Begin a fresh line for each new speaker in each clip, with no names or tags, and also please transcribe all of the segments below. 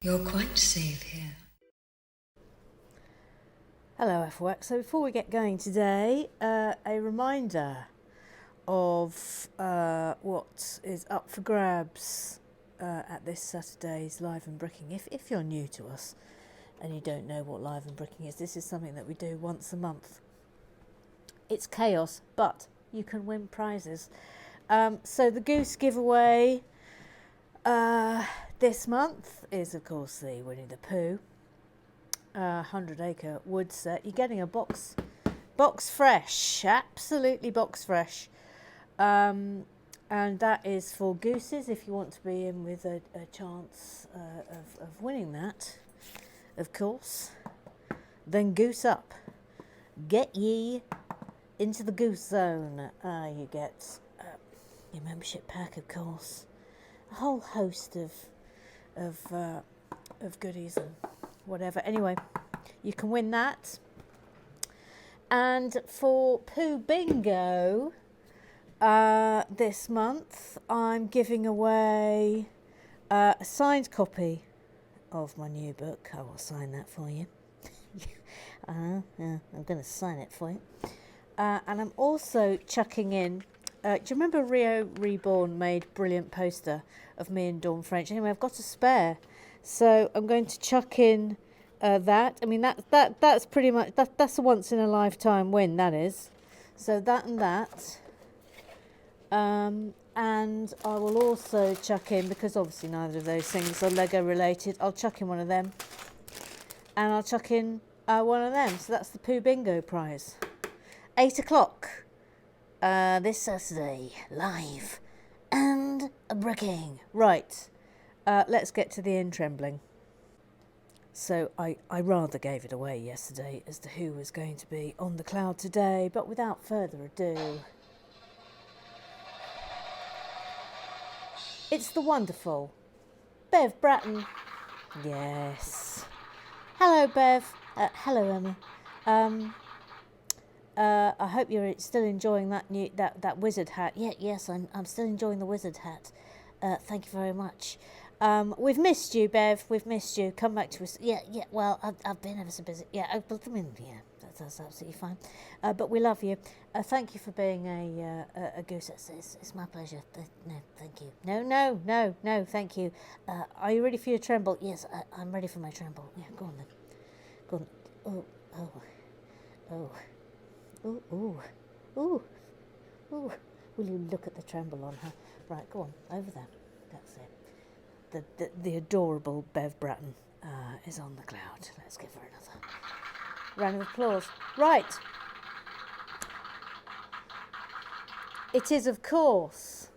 You're quite safe here.
Hello FWAC. So before we get going today, a reminder of what is up for grabs at this Saturday's Live and Bricking. If you're new to us and you don't know what Live and Bricking is, this is something that we do once a month. It's chaos, but you can win prizes. So the goose giveaway this month is, of course, the Winnie the Pooh 100 acre wood set. You're getting a box fresh, absolutely box fresh, and that is for gooses if you want to be in with a chance of winning that, of course. Then goose up, get ye into the goose zone. You get your membership pack, of course, a whole host of goodies and whatever. Anyway, you can win that. And for Pooh Bingo this month, I'm giving away a signed copy of my new book. I will sign that for you. Yeah, I'm going to sign it for you. And I'm also chucking in, do you remember Rio Reborn made a brilliant poster of me and Dawn French? Anyway, I've got a spare. So I'm going to chuck in that. I mean, that's pretty much, that's a once in a lifetime win, that is. So that and that. And I will also chuck in, because obviously neither of those things are Lego related, I'll chuck in one of them. And I'll chuck in one of them. So that's the Pooh Bingo prize. 8 o'clock this Saturday, live and a bricking. Right. Let's get to the in trembling. So I rather gave it away yesterday as to who was going to be on the cloud today, but without further ado, it's the wonderful Bev Bratton. Yes. Hello, Bev. Hello, Emma. I hope you're still enjoying that wizard hat. Yes, I'm still enjoying the wizard hat. Thank you very much. We've missed you, Bev. We've missed you. Come back to us. Yeah. Well, I have been ever so busy. Yeah, that's absolutely fine. But we love you. Thank you for being a goose. It's my pleasure. No, thank you. No. Thank you. Are you ready for your tremble? Yes, I'm ready for my tremble. Yeah, go on then. Go on. Oh. Will you look at the tremble on her? Right, go on over there. That's it. The adorable Bev Bratton is on the cloud. Let's give her another round of applause. Right. It is, of course,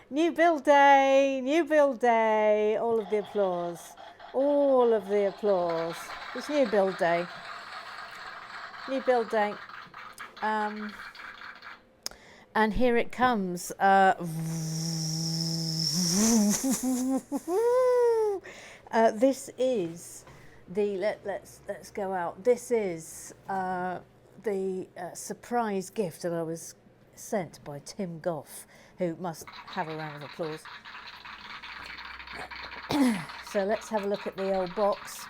New Build Day. All of the applause. It's New Build Day. And here it comes. This is the let's go out. This is the surprise gift that I was sent by Tim Goff, who must have a round of applause. So let's have a look at the old box.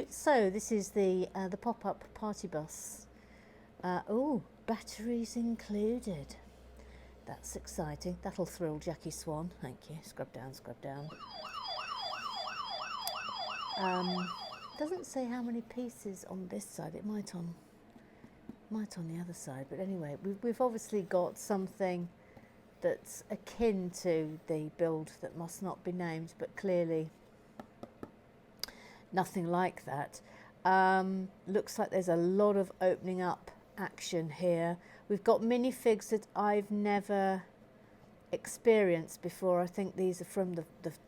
So this is the pop-up party bus. Batteries included. That's exciting. That'll thrill Jackie Swan. Thank you. Scrub down. Doesn't say how many pieces on this side. It might on the other side. But anyway, we've obviously got something that's akin to the build that must not be named, but clearly nothing like that. Looks like there's a lot of opening up action here. We've got minifigs that I've never experienced before. I think these are from the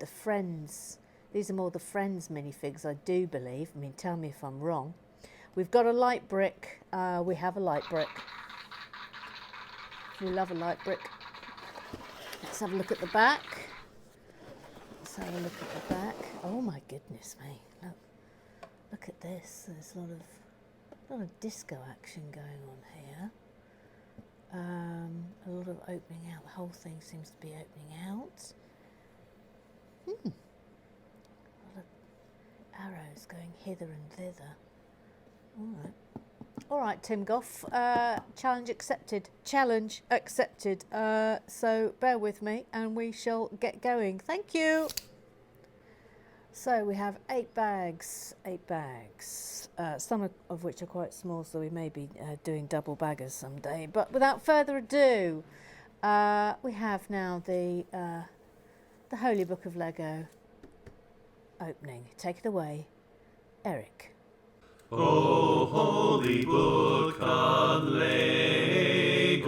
Friends. These are more the Friends minifigs, I do believe. I mean, tell me if I'm wrong. We've got a light brick. We have a light brick. We love a light brick. Let's have a look at the back. Oh my goodness me. Look at this. There's a lot of disco action going on here. A lot of opening out. The whole thing seems to be opening out. A lot of arrows going hither and thither. All right, Tim Goff. Challenge accepted. Challenge accepted. So bear with me and we shall get going. Thank you. So we have 8 bags, some of which are quite small, so we may be doing double baggers someday. But without further ado, we have now the Holy Book of Lego opening. Take it away, Eric.
Oh, Holy Book of Lego,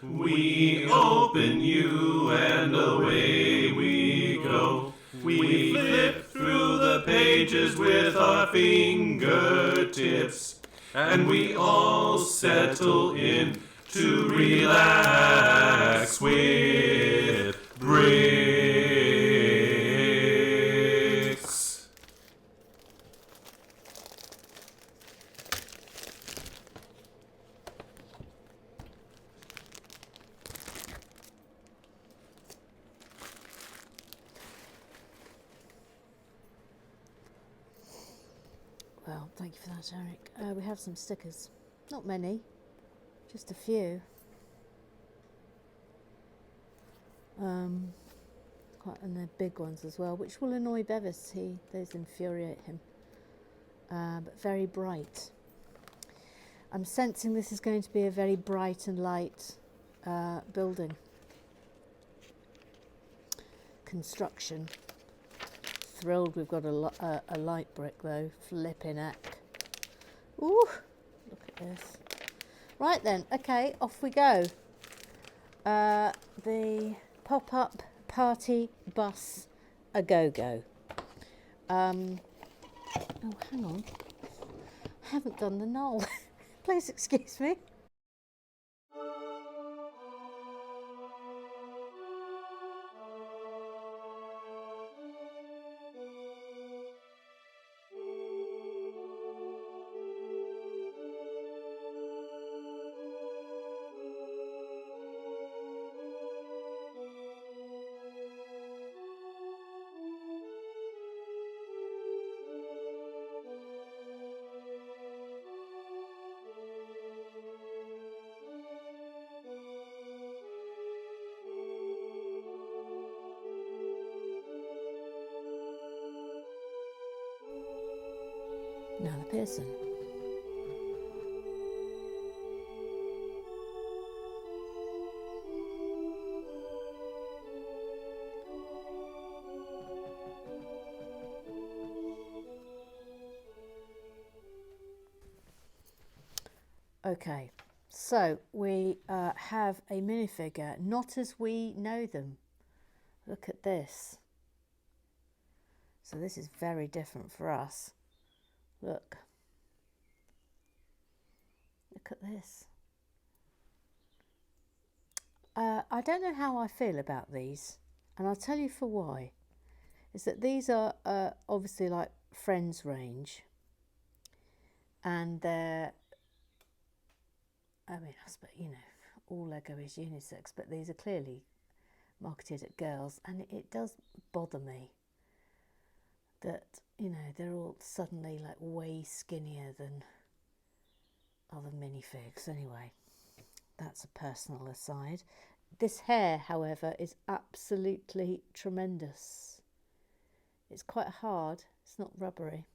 we open you and away we go. We flip through the pages with our fingertips, and we all settle in to relax with bricks.
Well, thank you for that, Eric. We have some stickers. Not many, just a few. And they're big ones as well, which will annoy Bevis. Those infuriate him. But very bright. I'm sensing this is going to be a very bright and light building. Construction. Thrilled we've got a light brick though. Flipping heck. Ooh, look at this. Right then, okay, off we go. The pop-up party bus a go-go. Oh, hang on. I haven't done the knoll. Please excuse me. Now the Pearson. Okay, so we have a minifigure, not as we know them. Look at this. So this is very different for us. Look at this. I don't know how I feel about these, and I'll tell you for why. Is that these are obviously like Friends range, and they're, I mean, I suppose, you know, all Lego is unisex, but these are clearly marketed at girls, and it does bother me that, you know, they're all suddenly like way skinnier than other minifigs. Anyway, that's a personal aside. This hair, however, is absolutely tremendous. It's quite hard, it's not rubbery,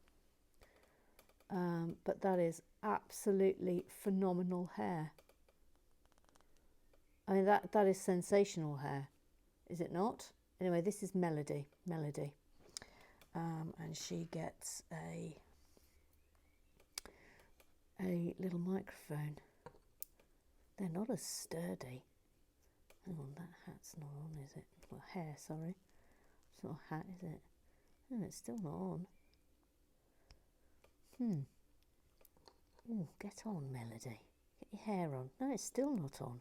but that is absolutely phenomenal hair. I mean, that is sensational hair, is it not? Anyway, this is Melody. And she gets a little microphone. They're not as sturdy. Hang on, that hat's not on, is it? Well, hair, sorry. It's not a hat, is it? No, it's still not on. Oh, get on, Melody. Get your hair on. No, it's still not on.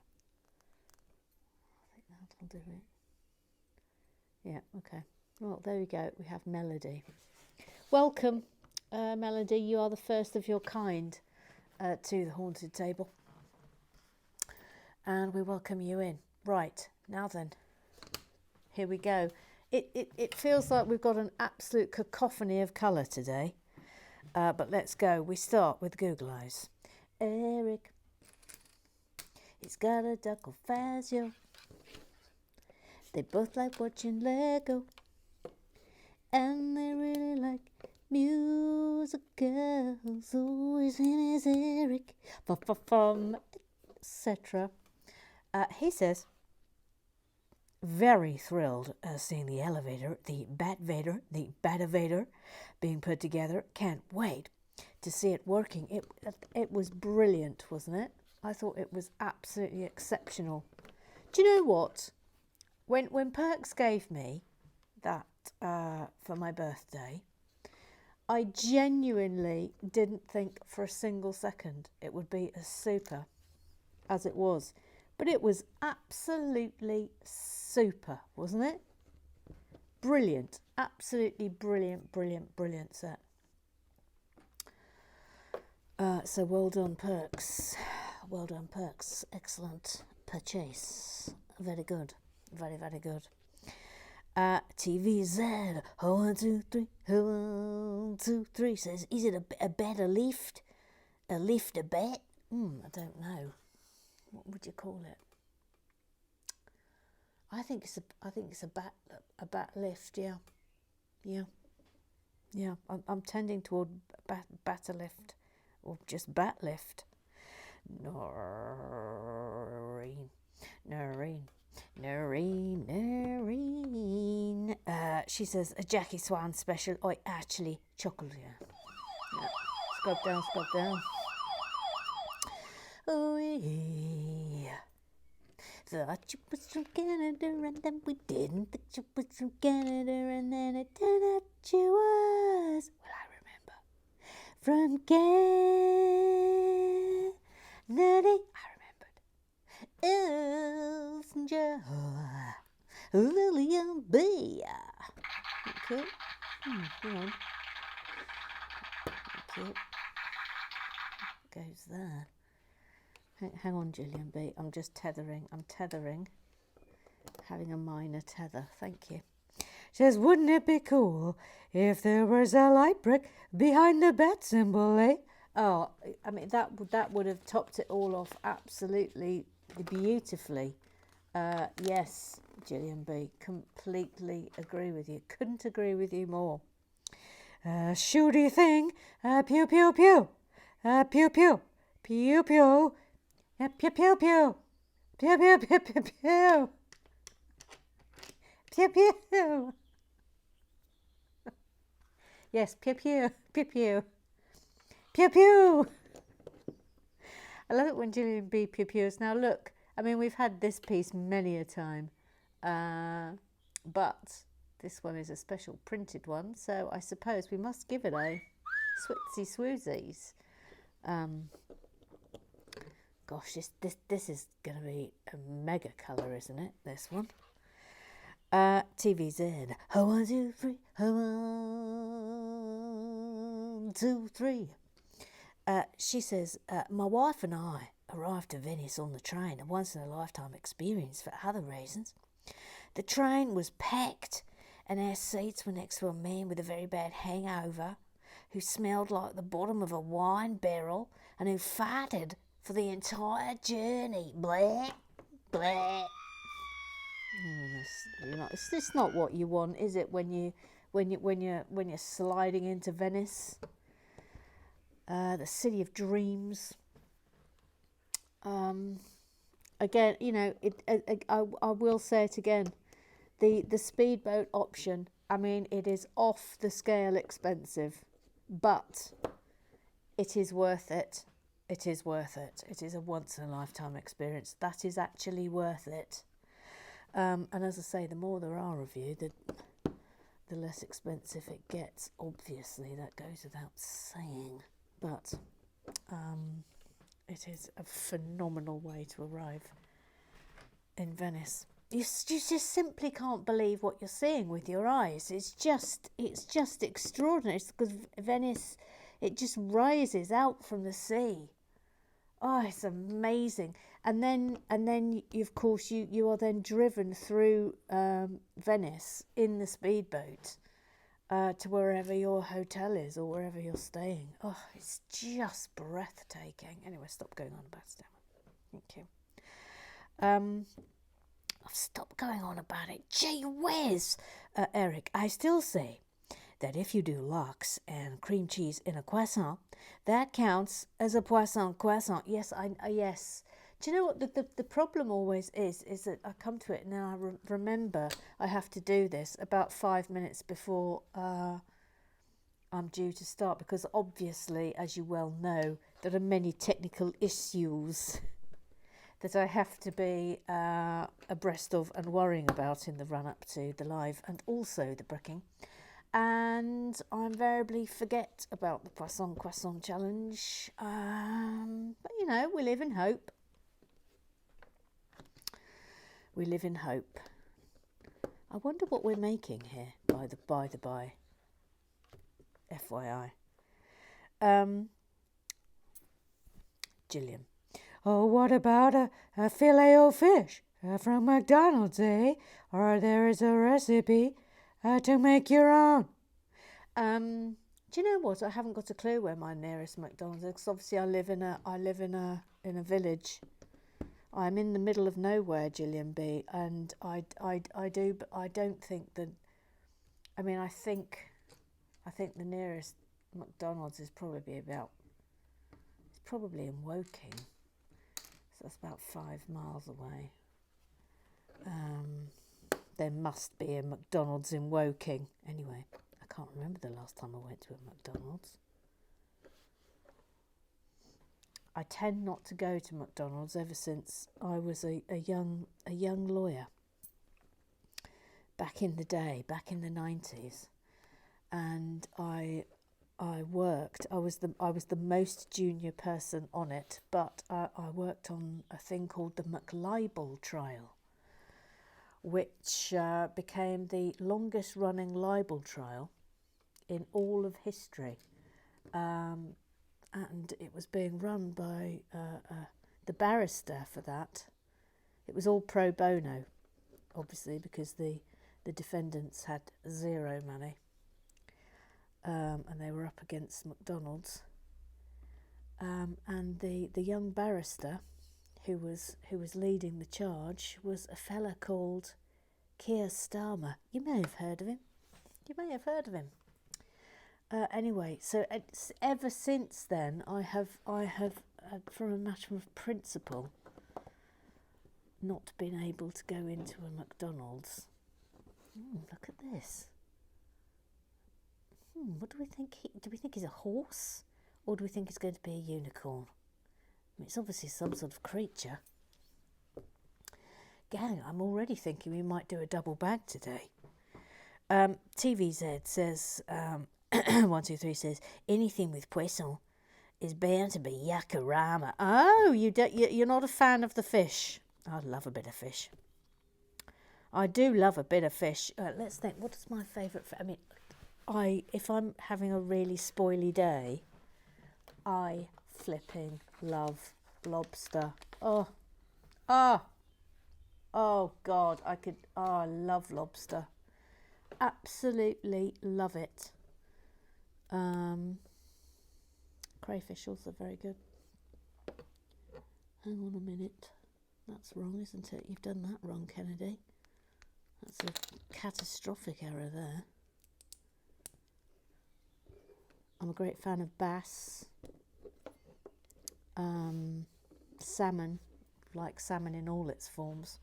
I think that'll do it. Yeah, okay. Well, there we go. We have Melody. Welcome, Melody. You are the first of your kind to the Haunted Table. and we welcome you in. Right, now then, here we go. It feels like we've got an absolute cacophony of colour today, but let's go. We start with Google Eyes. Eric, he's got a duck called Fazio. They both like watching Lego, and they really like musicals. Always in his Eric, etc. He says, very thrilled seeing the elevator, the Bat-Vader being put together. Can't wait to see it working. It was brilliant, wasn't it? I thought it was absolutely exceptional. Do you know what? When Perks gave me that for my birthday, I genuinely didn't think for a single second it would be as super as it was. But it was absolutely super, wasn't it? Brilliant. Absolutely brilliant, brilliant, brilliant set. So well done, Perks. Well done, Perks. Excellent purchase. Very good. Very, very good. TVZ 1 2 3 1 2 3 says, is it a better lift? A lift a bet? I don't know. What would you call it? I think it's a bat lift. Yeah. I'm tending toward batter lift, or just bat lift. Noreen. She says a Jackie Swan special. I actually chuckled. Yeah. Scrub down. Oh yeah. Thought you was from Canada and then we didn't think you was from Canada and then it turned out you was. Well, I remember. From Canada. I remembered. Elton John. Lillian B. Okay. Hang on. Okay. Goes there. Hang on, Gillian B. I'm just tethering. I'm tethering. Having a minor tether. Thank you. She says, wouldn't it be cool if there was a light brick behind the bat symbol, eh? Oh, I mean, that would have topped it all off absolutely beautifully. Yes, Gillian B. Completely agree with you. Couldn't agree with you more. Shooty thing. Pew, pew, pew. Pew, pew. Pew, pew. Pew, pew, pew. Pew, pew, pew, pew, pew. Pew, pew. Yes, pew, pew, pew, pew. Pew, pew. I love it when Gillian B. pew pews. Now, look, I mean, we've had this piece many a time, but this one is a special printed one, so I suppose we must give it a switsy swoozies. Gosh, this is going to be a mega colour, isn't it, this one? TVZ. 1 2 3. 1 2 3. She says, my wife and I arrived to Venice on the train, a once-in-a-lifetime experience for other reasons. The train was packed and our seats were next to a man with a very bad hangover who smelled like the bottom of a wine barrel and who farted for the entire journey. Blah, blah. It's just not what you want, is it? When you're sliding into Venice, the city of dreams. Again, you know, I will say it again. The speedboat option. I mean, it is off the scale expensive, but it is worth it. It is worth it. It is a once-in-a-lifetime experience. That is actually worth it. And as I say, the more there are of you, the less expensive it gets. Obviously, that goes without saying. But it is a phenomenal way to arrive in Venice. You just simply can't believe what you're seeing with your eyes. It's just extraordinary. It's because Venice, it just rises out from the sea. Oh, it's amazing. and then of course you are then driven through Venice in the speedboat to wherever your hotel is or wherever you're staying. Oh, it's just breathtaking. Anyway, stop going on about it. Thank you. I've stopped going on about it. Gee whiz! Eric, I still say that if you do lox and cream cheese in a croissant, that counts as a poisson croissant. Yes, yes. Do you know what the problem always is that I come to it and then I remember I have to do this about 5 minutes before I'm due to start, because obviously, as you well know, there are many technical issues that I have to be abreast of and worrying about in the run-up to the live and also the bricking. And I invariably forget about the Poisson Croissant Challenge. But, you know, we live in hope. We live in hope. I wonder what we're making here, by the by. FYI. Gillian. Oh, what about a filet o fish from McDonald's, eh? Or there is a recipe to make your own. Do you know what? I haven't got a clue where my nearest McDonald's is, because obviously I live in a village. I'm in the middle of nowhere, Gillian B, and I do, but I don't think that. I mean, I think the nearest McDonald's is probably in Woking. So that's about 5 miles away. There must be a McDonald's in Woking. Anyway, I can't remember the last time I went to a McDonald's. I tend not to go to McDonald's ever since I was a young lawyer. Back in the day, back in the 90s, and I worked. I was the most junior person on it, but I worked on a thing called the McLibel trial, which became the longest running libel trial in all of history. And it was being run by the barrister for that. It was all pro bono, obviously, because the defendants had zero money. And they were up against McDonald's. And the young barrister who was leading the charge was a fella called Keir Starmer. You may have heard of him. Anyway, so ever since then, I have, from a matter of principle, not been able to go into a McDonald's. Look at this. What do we think? Do we think he's a horse, or do we think he's going to be a unicorn? I mean, it's obviously some sort of creature. Gang, I'm already thinking we might do a double bag today. TVZ says, 123 says, anything with poisson is bound to be yakarama. Oh, you're not a fan of the fish. I love a bit of fish. I do love a bit of fish. Let's think, what is my favourite fish? I mean, if I'm having a really spoily day, I flipping love lobster. Oh God, I love lobster. Absolutely love it. Crayfish also very good. Hang on a minute. That's wrong, isn't it? You've done that wrong, Kennedy. That's a catastrophic error there. I'm a great fan of bass, salmon, like salmon in all its forms.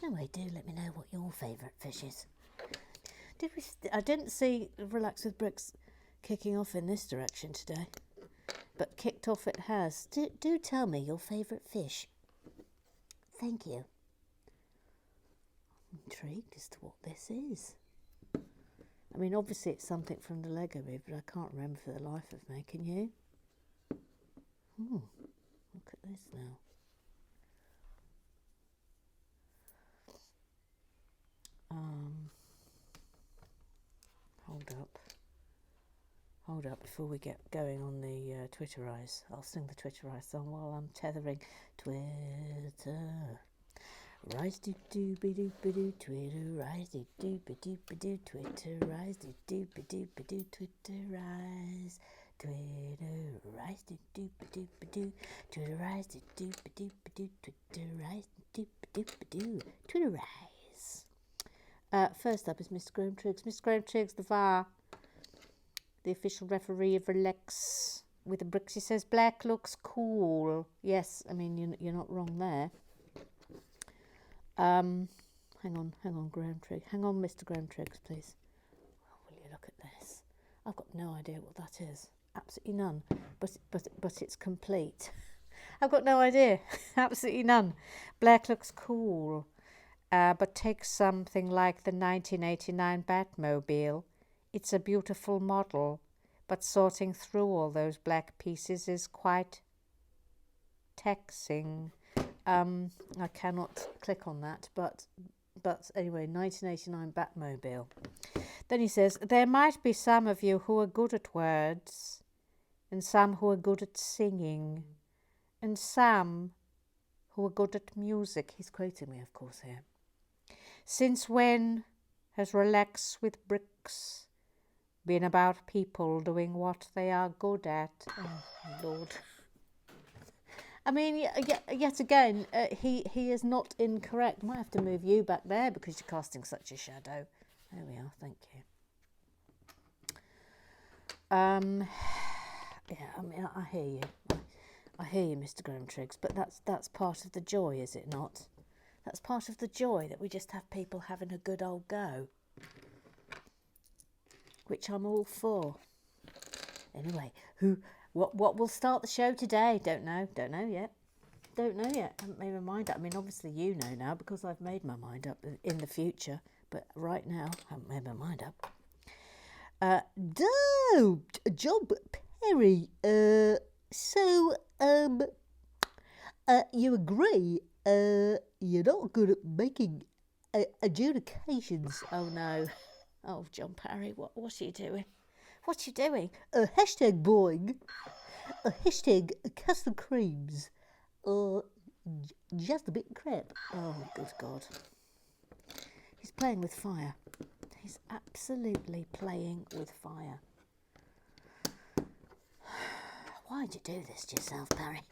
Anyway, do let me know what your favourite fish is. I didn't see Relax with Bricks kicking off in this direction today, but kicked off it has. Do tell me your favourite fish. Thank you. I'm intrigued as to what this is. I mean, obviously it's something from the Lego movie, but I can't remember for the life of me. Can you? Look at this now. hold up before we get going on the Twitterize. I'll sing the Twitterize song while I'm tethering. Twitter. Rise do do be do be do Twitter rise do do be do be do Twitter rise do do be do be do Twitter rise do do be do be do Twitter rise do do be do be do Twitter rise do be do be do Twitter rise. First up is Mr. Graham Triggs. Mr. Graham Triggs, the VAR, the official referee of Relax with the bricks. He says black looks cool. Yes, I mean you're not wrong there. Hang on, Graham Triggs. Hang on, Mr. Graham Triggs, please. Oh, will you look at this? I've got no idea what that is. Absolutely none. But it's complete. I've got no idea. Absolutely none. Black looks cool. But take something like the 1989 Batmobile. It's a beautiful model, but sorting through all those black pieces is quite taxing. I cannot click on that, but anyway, 1989 Batmobile. Then he says, there might be some of you who are good at words, and some who are good at singing, and some who are good at music. He's quoting me, of course, here. Since when has Relax with Bricks been about people doing what they are good at? Oh, Lord. I mean, yet again, he is not incorrect. Might have to move you back there because you're casting such a shadow. There we are. Thank you. Yeah, I mean, I hear you. I hear you, Mr. Graham Triggs. But that's part of the joy, is it not? That's part of the joy that we just have people having a good old go, which I'm all for. Anyway, what will start the show today? Don't know yet. Haven't made my mind up. I mean, obviously you know now because I've made my mind up in the future, but right now I haven't made my mind up. Job Perry. So you agree? You're not good at making adjudications. Oh no. Oh, John Parry, what are you doing? What you doing? Hashtag boing. Hashtag custard creams. Just a bit crap. Oh, good God. He's playing with fire. He's absolutely playing with fire. Why'd you do this to yourself, Parry?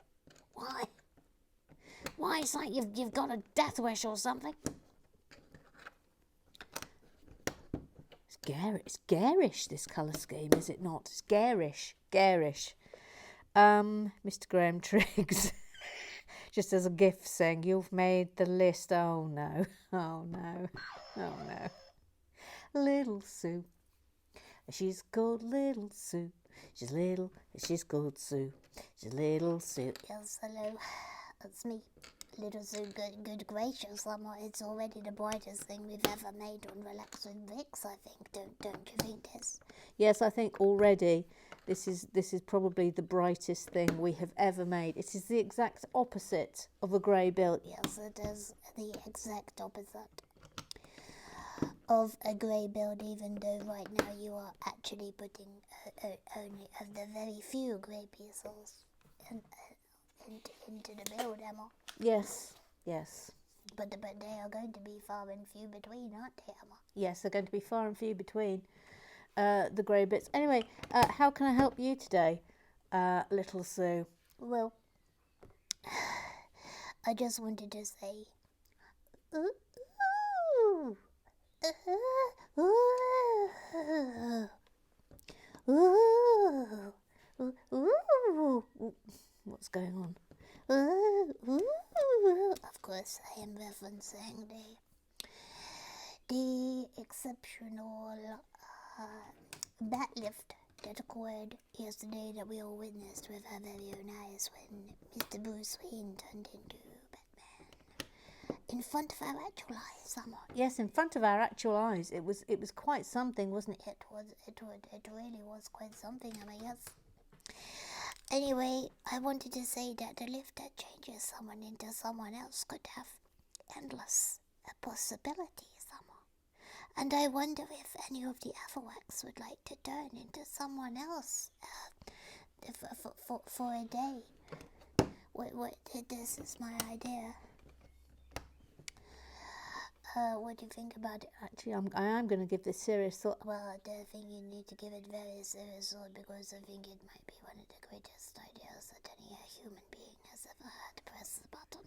Why? Why? It's like you've got a death wish or something. It's garish, this colour scheme, is it not? It's garish. Mr. Graham Triggs, just as a gift saying, you've made the list. Oh no. Little Sue. She's called Little Sue. She's called Sue. She's Little Sue.
Yes, hello. It's me. Little Sue, good gracious, it's already the brightest thing we've ever made on Relax with Bricks, I think. Don't you think this?
Yes, I think already this is probably the brightest thing we have ever made. It is the exact opposite of a grey build.
Yes, it is the exact opposite of a grey build, even though right now you are actually putting only of the very few grey pieces into the build, Emma.
Yes.
But they are going to be far and few between, aren't they, Emma?
Yes, they're going to be far and few between the grey bits. Anyway, how can I help you today, Little Sue?
Well, I just wanted to say,
what's going on?
Of course, I am referencing the exceptional bat lift that occurred yesterday that we all witnessed with our very own eyes when Mr. Bruce Wayne turned into Batman in front of our actual eyes. Somehow.
Yes, in front of our actual eyes. It was quite something, wasn't it?
It really was quite something. I mean, yes. Anyway, I wanted to say that the lift that changes someone into someone else could have endless possibilities. And I wonder if any of the other wax would like to turn into someone else for a day. This is my idea. What do you think about it?
Actually, I am going to give this serious thought.
Well, I don't think you need to give it very serious thought, because I think it might be one of the greatest ideas that any human being has ever had. Press the button.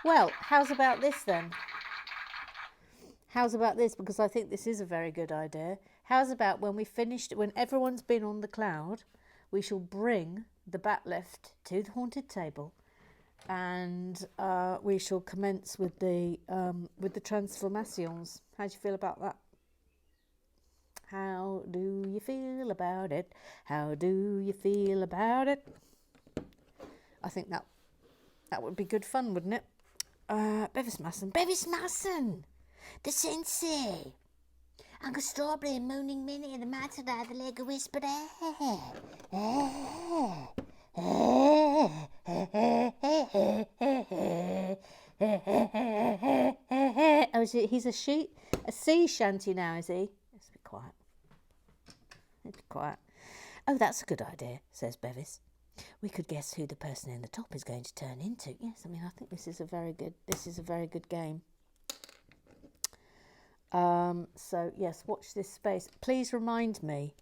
Well, how's about this then? How's about this? Because I think this is a very good idea. How's about when everyone's been on the cloud, we shall bring the bat lift to the haunted table, and we shall commence with the transformations. How do you feel about that? How do you feel about it? How do you feel about it? I think that would be good fun, wouldn't it? Bevis Masson, the sensei, Uncle Strawberry and Moaning Minnie and the Matter the Lego Whisperer. Oh, he's a sea shanty now, is he? Let's be quiet. Let's be quiet. Oh, that's a good idea, says Bevis. We could guess who the person in the top is going to turn into. Yes, I mean, I think this is a very good game. So yes, watch this space. Please remind me,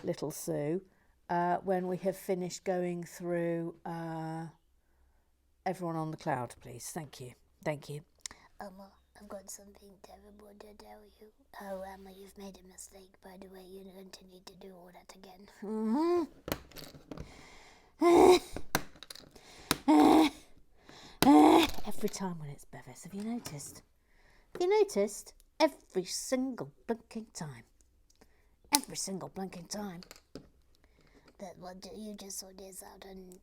little Sue, when we have finished going through everyone on the cloud, please. Thank you.
Emma, I've got something terrible to tell you. Oh, Emma, you've made a mistake, by the way. You're going to need to do all that again.
Every time when it's Bevis, have you noticed? Every single blinking time.
That what you just saw this out, and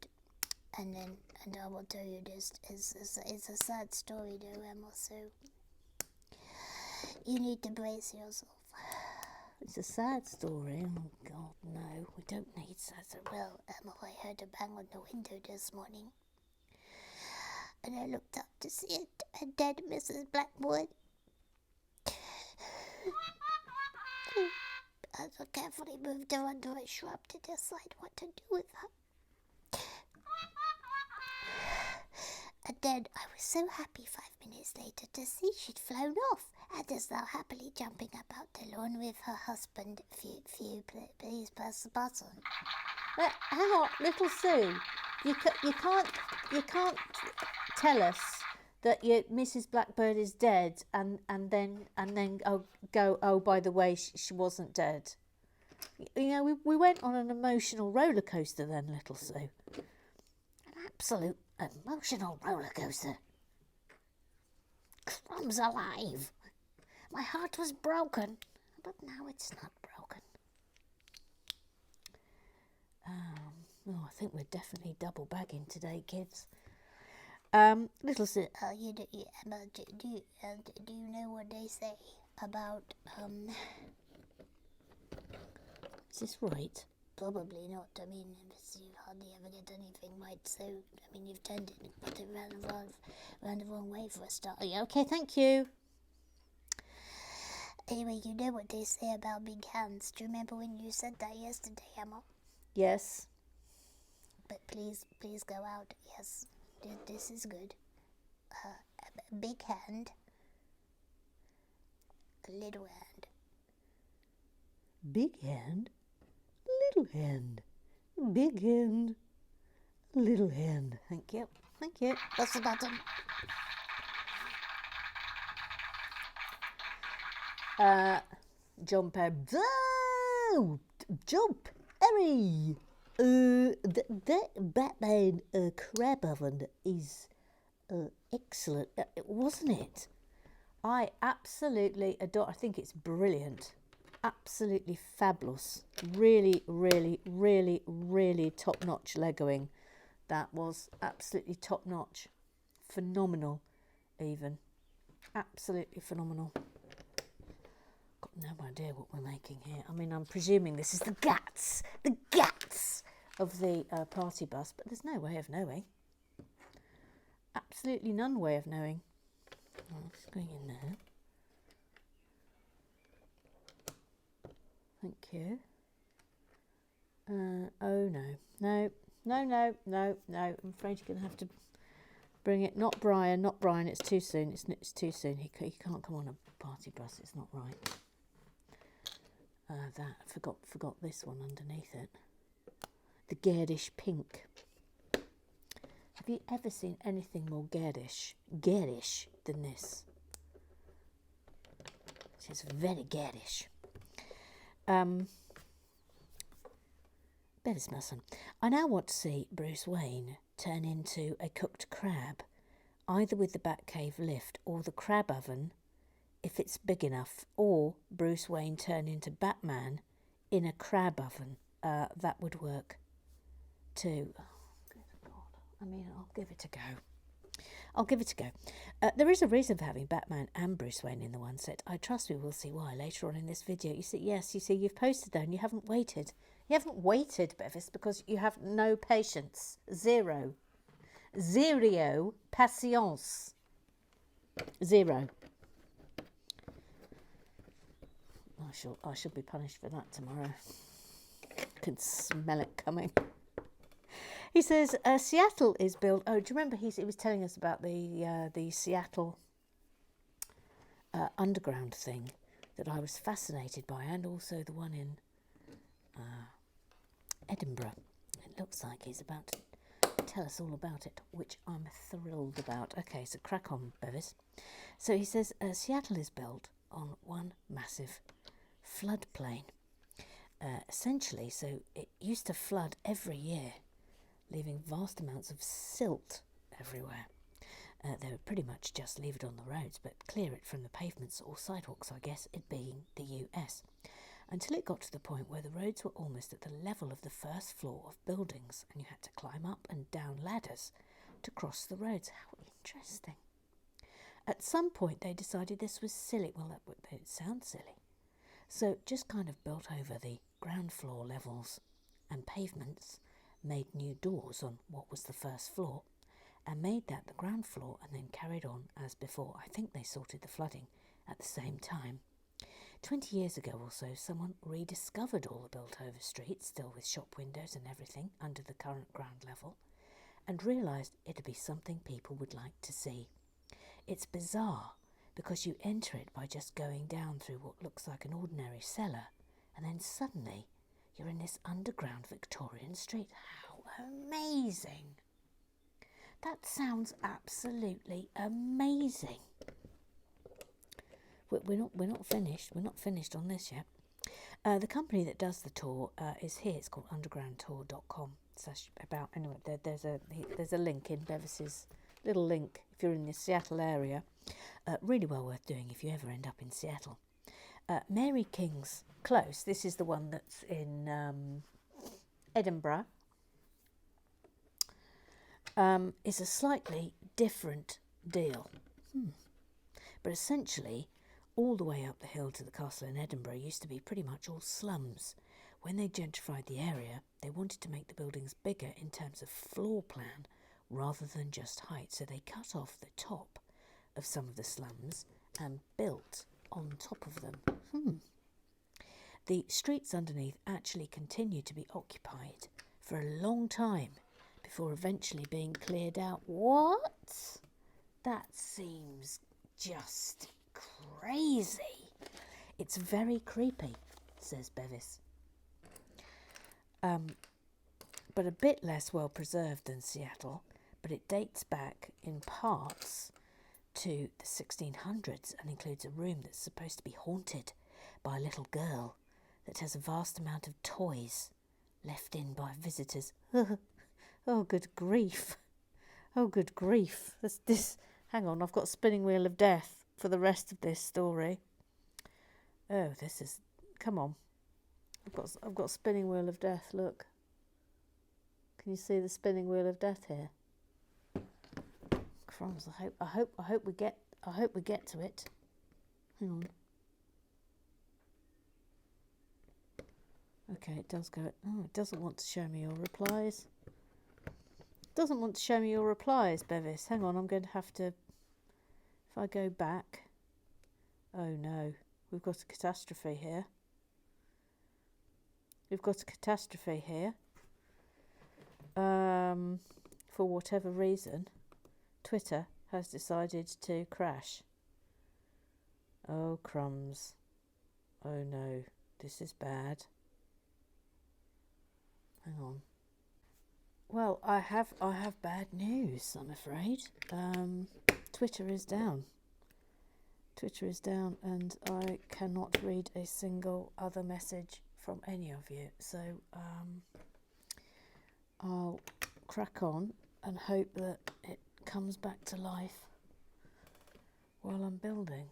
I will tell you this. It's a sad story though, Emma, so you need to brace yourself.
It's a sad story. Oh God, no, we don't need sad.
Well, Emma, I heard a bang on the window this morning, and I looked up to see a dead Mrs. Blackwood. I carefully moved her under a shrub to decide what to do with her. And then I was so happy 5 minutes later to see she'd flown off, and is now happily jumping about the lawn with her husband. Please press the button.
Hang on, little Sue. You can't tell us that Mrs. Blackbird is dead, and then go. Oh, by the way, she wasn't dead. You know, we went on an emotional roller coaster then, little Sue. An absolute emotional roller coaster.
Crumbs alive! My heart was broken, but now it's not broken.
Oh, I think we're definitely double bagging today, kids. Little Sue.
Emma, do you know what they say about
Is this right?
Probably not. I mean, you hardly ever get anything right. So, I mean, you've turned it, put it round the wrong way for a start.
Yeah, okay, thank you.
Anyway, you know what they say about big hands. Do you remember when you said that yesterday, Emma?
Yes.
But please go out. Yes, this is good. A big hand. A little hand.
Big hand. Little hand. Big hand. Little hand. Thank you.
Press the button.
Jump out. Oh, jump. Hurry. That Batman crab oven is excellent, wasn't it? I absolutely adore. I think it's brilliant. Absolutely fabulous. Really, really, really, really top-notch Legoing. That was absolutely top-notch. Phenomenal, even. Absolutely phenomenal. Got no idea what we're making here. I mean, I'm presuming this is the guts of the party bus, but there's no way of knowing. Absolutely none way of knowing. It's going in there. Thank you. Oh no. No. No, no, no, no. I'm afraid you're going to have to bring it. Not Brian, not Brian. It's too soon. It's too soon. He can't come on a party bus. It's not right. That. Forgot this one underneath it. The garish pink. Have you ever seen anything more garish than this? It's very garish. Bevis Musson. I now want to see Bruce Wayne turn into a cooked crab, either with the Batcave lift or the crab oven, if it's big enough, or Bruce Wayne turn into Batman in a crab oven. That would work too. Oh, good God. I mean, I'll give it a go. There is a reason for having Batman and Bruce Wayne in the one set. I trust we will see why later on in this video. You see, you've posted there and you haven't waited. You haven't waited, Bevis, because you have no patience. Zero patience. Zero. I shall be punished for that tomorrow. I can smell it coming. He says Seattle is built. Oh, do you remember he was telling us about the Seattle underground thing that I was fascinated by, and also the one in Edinburgh. It looks like he's about to tell us all about it, which I'm thrilled about. Okay, so crack on, Bevis. So he says Seattle is built on one massive floodplain. Essentially, so it used to flood every year, leaving vast amounts of silt everywhere. They would pretty much just leave it on the roads, but clear it from the pavements or sidewalks, I guess, it being the US, until it got to the point where the roads were almost at the level of the first floor of buildings, and you had to climb up and down ladders to cross the roads. How interesting. At some point they decided this was silly. Well, it sounds silly. So just kind of built over the ground floor levels and pavements, made new doors on what was the first floor, and made that the ground floor, and then carried on as before. I think they sorted the flooding at the same time. 20 years ago or so, someone rediscovered all the built-over streets, still with shop windows and everything, under the current ground level, and realised it'd be something people would like to see. It's bizarre, because you enter it by just going down through what looks like an ordinary cellar, and then suddenly you're in this underground Victorian street. How amazing! That sounds absolutely amazing. We're not finished. We're not finished on this yet. The company that does the tour is here. It's called undergroundtour.com. It's about, anyway, there's a link in Bevis's little link if you're in the Seattle area. Really well worth doing if you ever end up in Seattle. Mary King's Close, this is the one that's in Edinburgh, is a slightly different deal. But essentially, all the way up the hill to the castle in Edinburgh used to be pretty much all slums. When they gentrified the area, they wanted to make the buildings bigger in terms of floor plan rather than just height. So they cut off the top of some of the slums and built on top of them. The streets underneath actually continued to be occupied for a long time before eventually being cleared out. What? That seems just crazy. It's very creepy, says Bevis. But a bit less well preserved than Seattle, but it dates back in parts to the 1600s and includes a room that's supposed to be haunted by a little girl that has a vast amount of toys left in by visitors. Oh, good grief. Oh, good grief. This. Hang on, I've got Spinning Wheel of Death for the rest of this story. Oh, this is... Come on. I've got Spinning Wheel of Death, look. Can you see the Spinning Wheel of Death here? Crumbs, I hope we get to it. Hang on. Okay, it does go. Oh, it doesn't want to show me your replies. It doesn't want to show me your replies, Bevis. Hang on, I'm going to have to. If I go back, oh no, we've got a catastrophe here. We've got a catastrophe here. For whatever reason, Twitter has decided to crash. Oh crumbs. Oh no, this is bad. Hang on. Well, I have bad news, I'm afraid. Twitter is down. Twitter is down, and I cannot read a single other message from any of you. So I'll crack on and hope that it comes back to life while I'm building.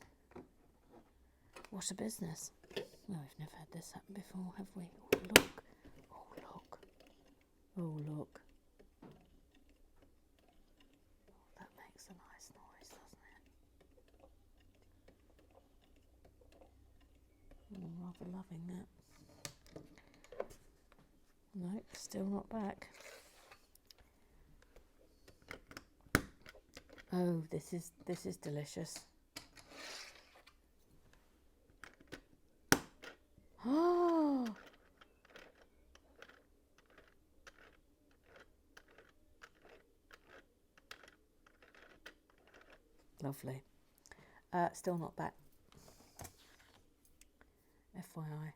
What a business. Well, we've never had this happen before, have we? Oh, look. Oh, look. Oh, look. That makes a nice noise, doesn't it? I'm rather loving that. No, still not back. Oh, this is delicious. Oh, lovely. Still not back. FYI.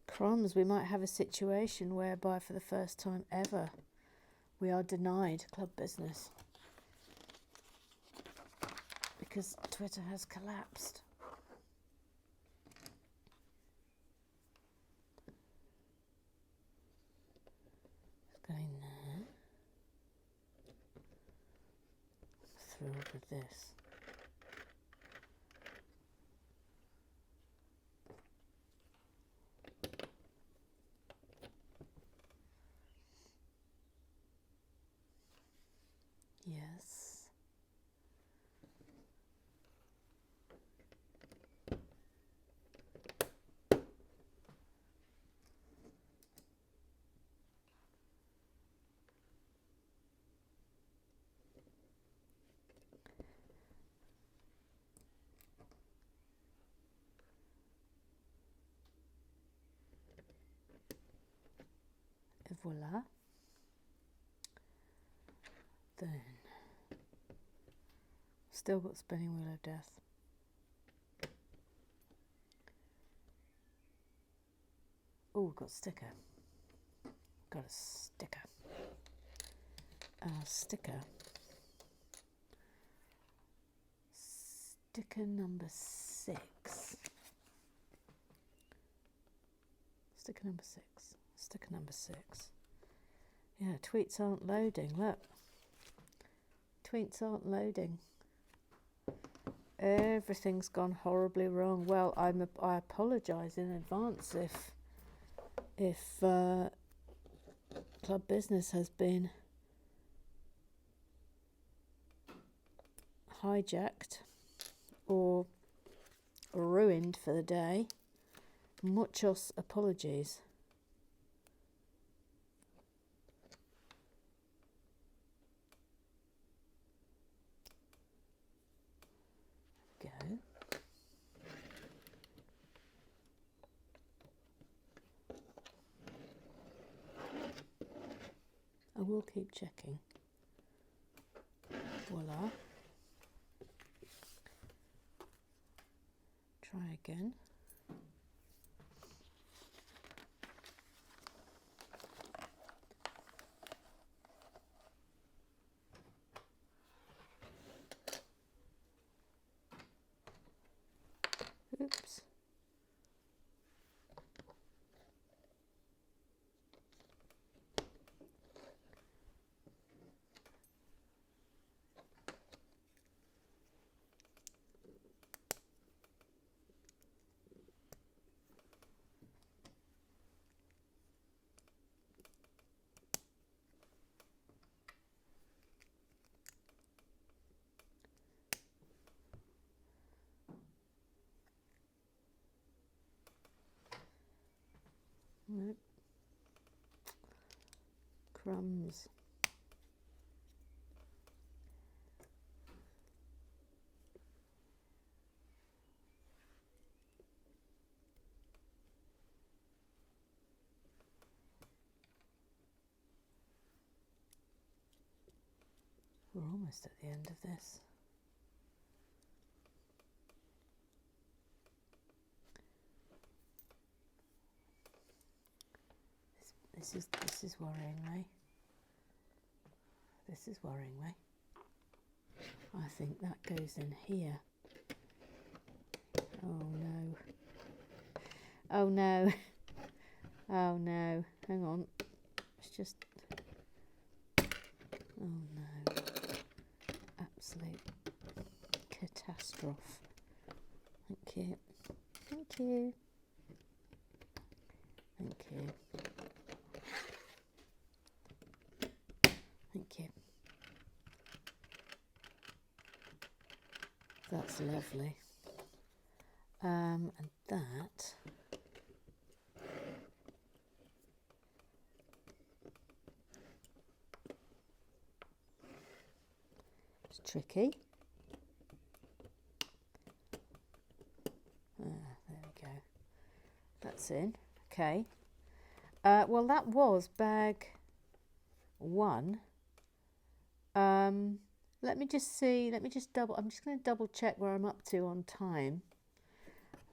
Crumbs, we might have a situation whereby for the first time ever we are denied club business because Twitter has collapsed. Let's go in there. Thrilled with this. Yes. Et voila. Then still got spinning wheel of death. Oh, got sticker. Got a sticker. Sticker. Sticker number 6. Sticker number 6. Sticker number 6. Yeah, tweets aren't loading. Look. Tweets aren't loading. Everything's gone horribly wrong. Well, I apologise in advance if club business has been hijacked or ruined for the day. Muchos apologies. Go. I will keep checking. Voila. Try again. Oops. Nope. Crumbs. We're almost at the end of this. This is worrying me. This is worrying me. I think that goes in here. Oh no. Oh no. Oh no. Hang on. It's just... Oh no. Absolute catastrophe. Thank you. Thank you. Thank you. Thank you. That's lovely. And that... It's tricky. There we go. That's in. Okay. Well, that was bag 1. Let me just see. I'm just going to double check where I'm up to on time.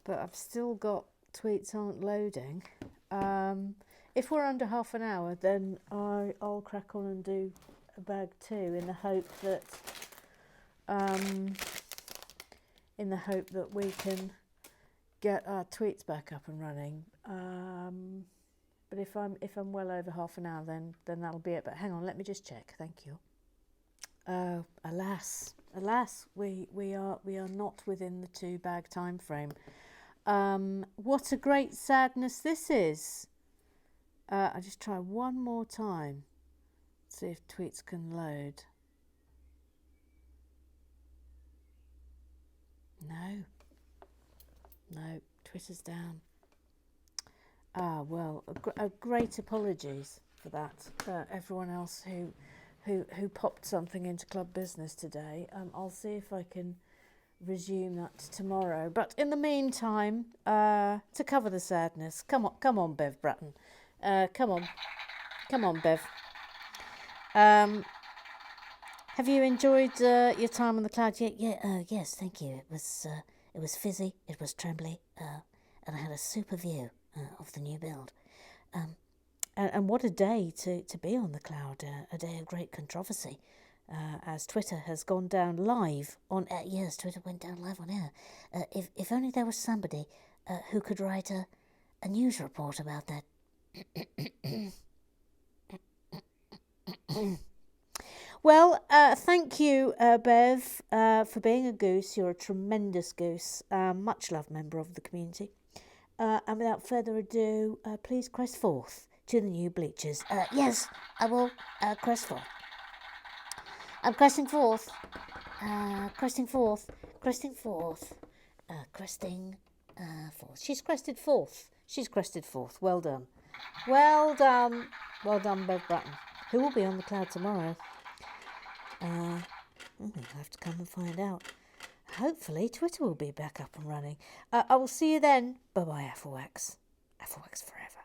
But I've still got tweets aren't loading. If we're under half an hour, then I'll crack on and do a bag 2 in the hope that we can get our tweets back up and running. But if I'm well over half an hour, then that'll be it. But hang on, let me just check. Thank you. Alas, we are not within the 2 bag time frame. What a great sadness this is. I'll just try one more time. See if tweets can load. No, Twitter's down. Well, a great apologies for that. Everyone else who popped something into Club Business today. I'll see if I can resume that tomorrow. But in the meantime, to cover the sadness, come on, Bev Bratton. Come on, Bev. Have you enjoyed your time on the cloud? Yes, thank you. It was fizzy, it was trembly, and I had a super view of the new build. And what a day to be on the cloud, a day of great controversy, as Twitter has gone down live on air. Yes, Twitter went down live on air. If only there was somebody who could write a news report about that. Well, thank you, Bev, for being a goose. You're a tremendous goose. Much loved member of the community. And without further ado, please crest forth to the new bleachers. Yes, I will crest forth. I'm cresting forth. Cresting forth. Cresting forth. Cresting forth. She's crested forth. She's crested forth. Well done. Well done. Well done, Bev Bratton. Who will be on the cloud tomorrow? You'll have to come and find out. Hopefully Twitter will be back up and running. I will see you then. Bye-bye, Afflewax. Afflewax forever.